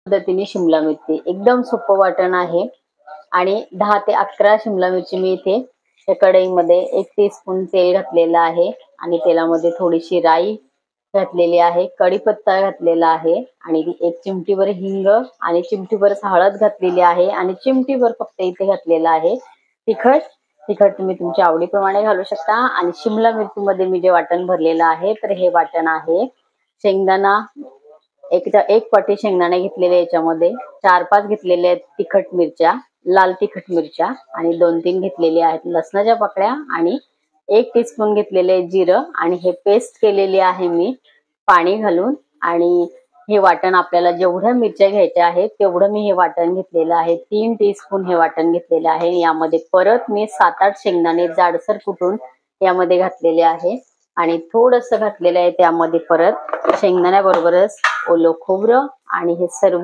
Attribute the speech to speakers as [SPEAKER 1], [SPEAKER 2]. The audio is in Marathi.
[SPEAKER 1] पद्धतीने शिमला मिरची एकदम सोपं वाटण आहे आणि 10 ते 11 शिमला मिरची मी इथे या कढईमध्ये 1 टीस्पून तेल घातलेलं आहे आणि तेलामध्ये थोडीशी राई घातलेली आहे, कढीपत्ता घातलेला आहे आणि 1 चिमटीभर हिंग आणि चिमटीभर हळद घातलेली आहे आणि चिमटीभर फक्त इथे घातलेला आहे तिखट तुम्ही तुमच्या आवडीप्रमाणे घालू शकता। आणि शिमला मिरचीमध्ये मी जे वाटण भरलेलं आहे तर हे वाटण आहे शेंगदाणा एक पट्टी शेंगदाणे घेतलेले, याच्यामध्ये 4-5 घेतलेले आहेत तिखट मिरच्या, लाल तिखट मिरच्या आणि 2-3 घेतलेले आहेत लसणाच्या पाकळ्या आणि 1 टीस्पून घेतलेले जिरं आणि हे पेस्ट केलेली आहे मी पाणी घालून। आणि हे वाटण आपल्याला जेवढ्या मिरच्या घ्यायच्या आहेत तेवढं मी हे वाटण घेतलेलं आहे, 3 टीस्पून हे वाटण घेतलेलं आहे। यामध्ये परत मी 7-8 शेंगदाणे जाडसर कुटून यामध्ये घातलेले आहे आणि थोडंसं घातलेलं आहे त्यामध्ये परत शेंगदाण्याबरोबरच ओलं खोबरं आणि हे सर्व